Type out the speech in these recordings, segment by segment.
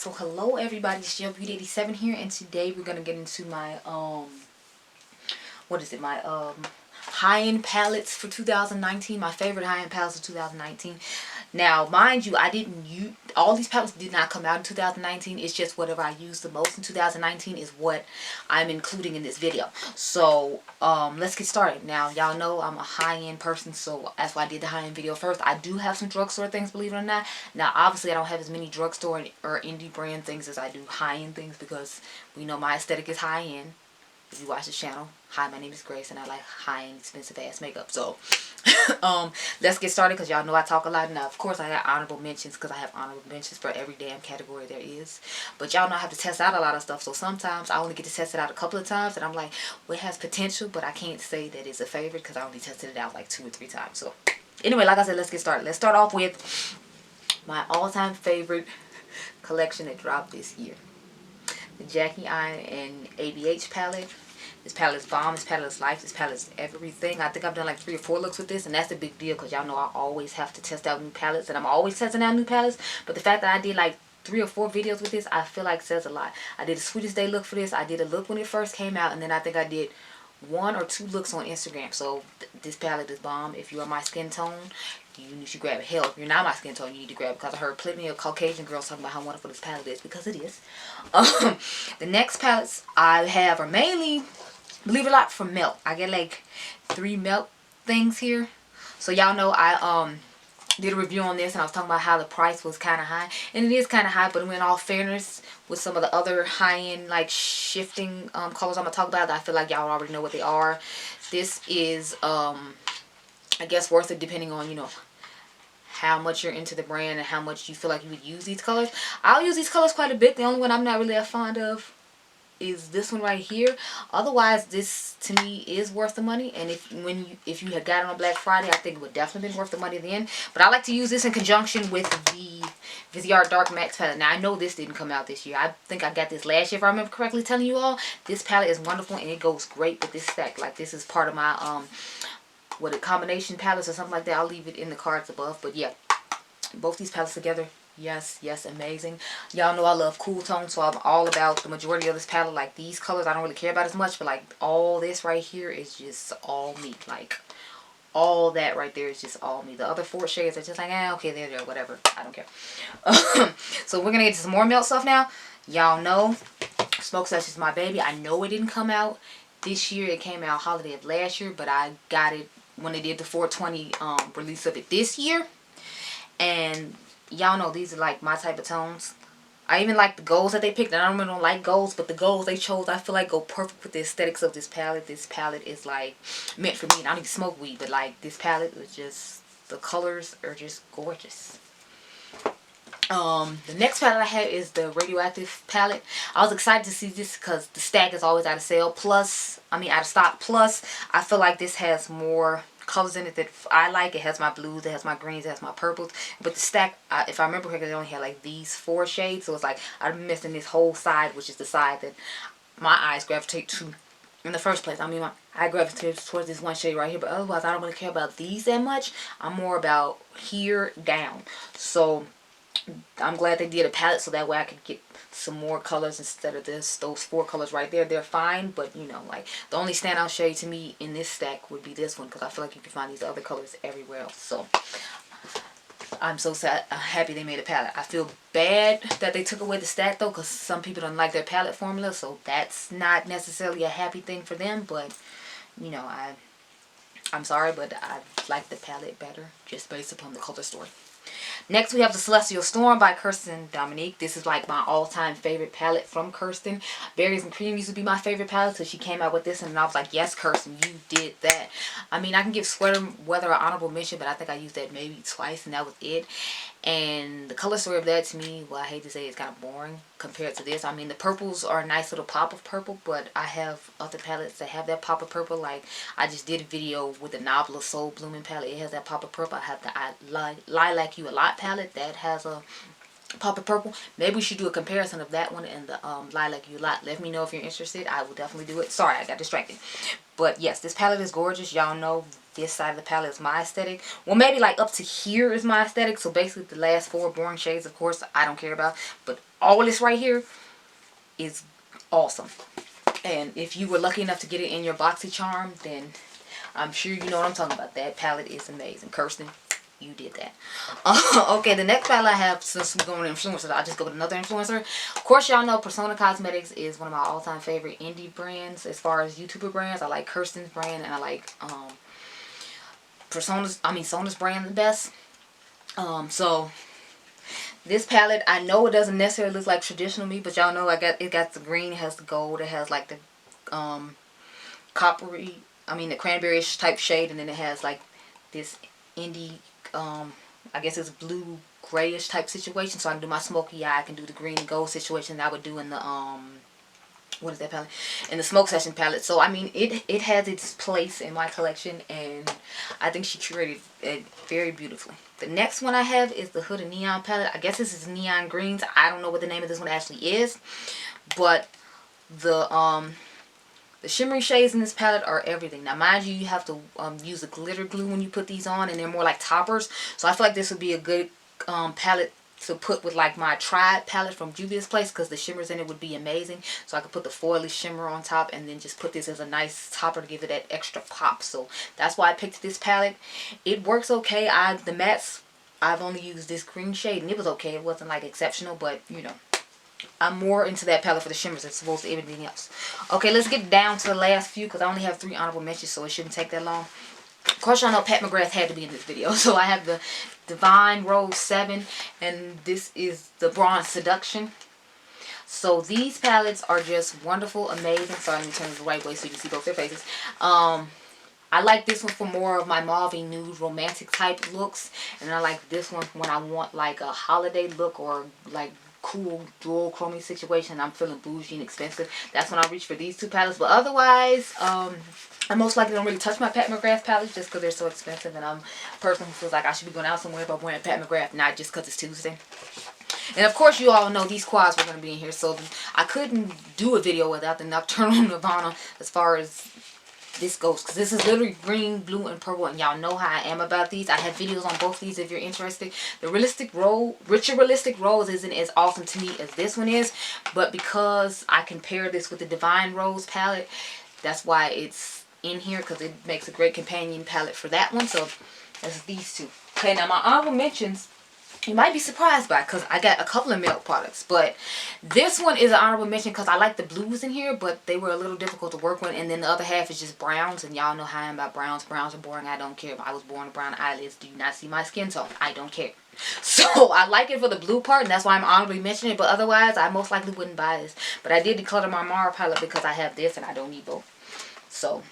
So hello everybody, it's your Beauty 87 here, and today we're gonna get into my what is it, my high-end palettes for 2019, my favorite high-end palettes of 2019. Now mind you, I didn't use all these palettes, did not come out in 2019. It's just whatever I used the most in 2019 is what I'm including in this video. So let's get started. Now y'all know I'm a high-end person, so that's why I did the high-end video first. I do have some drugstore things, believe it or not. Now obviously I don't have as many drugstore or indie brand things as I do high-end things, because we know my aesthetic is high-end. If you watch this channel, hi, my name is Grace and I like high-end expensive ass makeup. So let's get started, because y'all know I talk a lot. Now of course I got honorable mentions, because I have honorable mentions for every damn category there is. But y'all know I have to test out a lot of stuff, so sometimes I only get to test it out a couple of times and I'm like, well, it has potential, but I can't say that it's a favorite because I only tested it out like 2 or 3 times. So anyway, like I said, let's get started. Let's start off with my all-time favorite collection that dropped this year, the Jackie Aina and ABH palette. This palette is bomb. This palette is life. This palette is everything. I think I've done like 3 or 4 looks with this, and that's a big deal, because y'all know I always have to test out new palettes, and I'm always testing out new palettes. But the fact that I did like 3 or 4 videos with this, I feel like says a lot. I did a Sweetest Day look for this. I did a look when it first came out, and then I think I did 1 or 2 looks on Instagram. So this palette is bomb. If you are my skin tone, you should grab it. Hell, if you're not my skin tone, you need to grab it, because I heard plenty of Caucasian girls talking about how wonderful this palette is, because it is. The next palettes I have are mainly, believe it or not, from Melt. I get like 3 Melt things here. So y'all know I did a review on this, and I was talking about how the price was kind of high, and it is kind of high. But in all fairness, with some of the other high-end like shifting colors I'm gonna talk about, I feel like y'all already know what they are. This is I guess worth it, depending on, you know, how much you're into the brand and how much you feel like you would use these colors. I'll use these colors quite a bit. The only one I'm not really that fond of is this one right here. Otherwise, this to me is worth the money. And if you had got it on Black Friday, I think it would definitely been worth the money then. But I like to use this in conjunction with the Viseart Dark Max palette. Now I know this didn't come out this year. I think I got this last year, if I remember correctly telling you all. This palette is wonderful, and it goes great with this stack. Like, this is part of my combination palettes or something like that. I'll leave it in the cards above. But yeah, both these palettes together, yes, amazing. Y'all know I love cool tones, so I'm all about the majority of this palette. Like, these colors I don't really care about as much, but like all this right here is just all me. Like, all that right there is just all me. The other 4 shades are just like, okay, there, whatever, I don't care. So we're gonna get to some more Melt stuff now. Y'all know Smoke Sesh is my baby. I know it didn't come out this year. It came out holiday of last year, but I got it when they did the 420 release of it this year. And y'all know these are like my type of tones. I even like the golds that they picked. And I don't like golds, but the golds they chose, I feel like go perfect with the aesthetics of this palette. This palette is like meant for me. And I don't even smoke weed, but like this palette is just, the colors are just gorgeous. The next palette I have is the Radioactive palette. I was excited to see this because the stack is always out of sale. Plus, I mean out of stock. Plus, I feel like this has more colors in it that I like. It has my blues, it has my greens, it has my purples. But the stack, if I remember correctly, it only had like these 4 shades. So it's like I'm missing this whole side, which is the side that my eyes gravitate to in the first place. I mean, I gravitate towards this one shade right here, but otherwise I don't really care about these that much. I'm more about here down. So I'm glad they did a palette, so that way I could get some more colors instead of those 4 colors right there. They're fine, but you know, like the only standout shade to me in this stack would be this one, because I feel like you can find these other colors everywhere else. So I'm so sad, happy they made a palette. I feel bad that they took away the stack though, because some people don't like their palette formula, so that's not necessarily a happy thing for them. But you know, I'm sorry, but I like the palette better just based upon the color story. Next we have the Celestial Storm by Kirsten Dominique. This is like my all-time favorite palette from Kirsten. Berries and Cream used to be my favorite palette, so she came out with this and I was like, yes, Kirsten, you did that. I mean, I can give Sweater Weather an honorable mention, but I think I used that maybe twice and that was it. And the color story of that to me, well, I hate to say it's kind of boring compared to this. I mean, the purples are a nice little pop of purple, but I have other palettes that have that pop of purple. Like, I just did a video with the Nobla Soul Blooming palette. It has that pop of purple. I have the I Like You A Lot palette that has a Poppin' Purple. Maybe we should do a comparison of that one and the Lilac You Lot. Let me know if you're interested. I will definitely do it. Sorry, I got distracted. But yes, this palette is gorgeous. Y'all know this side of the palette is my aesthetic. Well, maybe like up to here is my aesthetic. So basically the last 4 boring shades, of course, I don't care about. But all this right here is awesome. And if you were lucky enough to get it in your BoxyCharm, then I'm sure you know what I'm talking about. That palette is amazing. Kirsten, you did that. Okay, the next palette I have, since we're going to influencers, I'll just go with another influencer. Of course, y'all know Persona Cosmetics is one of my all-time favorite indie brands as far as YouTuber brands. I like Kirsten's brand and I like Sona's brand the best. So this palette, I know it doesn't necessarily look like traditional me, but y'all know it got the green, it has the gold, it has like the coppery, the cranberry-ish type shade, and then it has like this indie, I guess it's blue grayish type situation. So I can do my smoky eye, I can do the green and gold situation that I would do in the what is that palette? In the Smoke Session palette. So I mean, it has its place in my collection, and I think she curated it very beautifully. The next one I have is the Hood of Neon palette. I guess this is Neon Greens. I don't know what the name of this one actually is, but the shimmery shades in this palette are everything. Now, mind you, you have to use a glitter glue when you put these on, and they're more like toppers. So I feel like this would be a good palette to put with like my Tried palette from Juvia's Place, because the shimmers in it would be amazing. So I could put the foily shimmer on top and then just put this as a nice topper to give it that extra pop. So that's why I picked this palette. It works okay. The mattes, I've only used this green shade and it was okay. It wasn't like exceptional, but you know, I'm more into that palette for the shimmers as opposed to everything else. Okay, let's get down to the last few because I only have 3 honorable mentions, so it shouldn't take that long. Of course, y'all know Pat McGrath had to be in this video. So I have the Divine Rose 7, and this is the Bronze Seduction. So these palettes are just wonderful, amazing. Sorry, let me turn it the right way so you can see both their faces. I like this one for more of my mauve nude romantic type looks, and I like this one when I want like a holiday look or like cool dual chromey situation. I'm feeling bougie and expensive. That's when I reach for these 2 palettes. But otherwise, I most likely don't really touch my Pat McGrath palettes just because they're so expensive, and I'm a person who feels like I should be going out somewhere by wearing Pat McGrath, not just because it's Tuesday. And of course, you all know these quads were going to be in here, so I couldn't do a video without the Nocturnal Nirvana as far as this goes, because this is literally green, blue, and purple, and y'all know how I am about these. I have videos on both these if you're interested. The Richer Realistic Rose isn't as awesome to me as this one is, but because I can pair this with the Divine Rose palette, that's why it's in here, because it makes a great companion palette for that one. So that's these 2. Okay, now my honorable mentions, you might be surprised by, because I got a couple of milk products, but this one is an honorable mention because I like the blues in here, but they were a little difficult to work with, and then the other half is just browns, and y'all know how I am about browns. Browns are boring. I don't care if I was born with brown eyelids. Do you not see my skin tone? I don't care. So I like it for the blue part, and that's why I'm honorably mentioning it, but otherwise I most likely wouldn't buy this. But I did declutter my Mara palette because I have this and I don't need both. So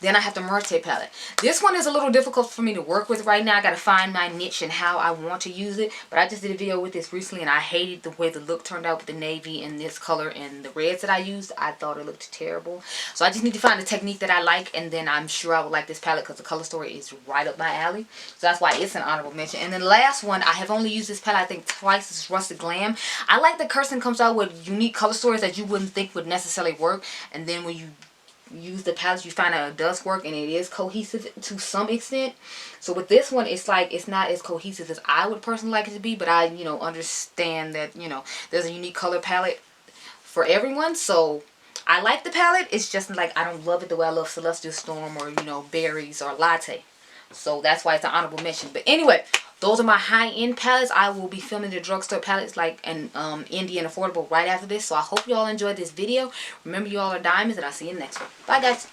then I have the Marte palette. This one is a little difficult for me to work with right now. I got to find my niche and how I want to use it. But I just did a video with this recently, and I hated the way the look turned out with the navy and this color and the reds that I used. I thought it looked terrible. So I just need to find a technique that I like, and then I'm sure I would like this palette because the color story is right up my alley. So that's why it's an honorable mention. And then the last one, I have only used this palette I think twice. This is Rusted Glam. I like that Kirsten comes out with unique color stories that you wouldn't think would necessarily work, and then when you use the palette you find out it does work, and it is cohesive to some extent. So with this one, it's like it's not as cohesive as I would personally like it to be, but I understand that there's a unique color palette for everyone. So I like the palette. It's just like I don't love it the way I love Celestial Storm or Berries or Latte. So that's why it's an honorable mention. But anyway, those are my high-end palettes. I will be filming the drugstore palettes and indie and affordable right after this. So I hope you all enjoyed this video. Remember, you all are diamonds, and I'll see you in the next one. Bye, guys.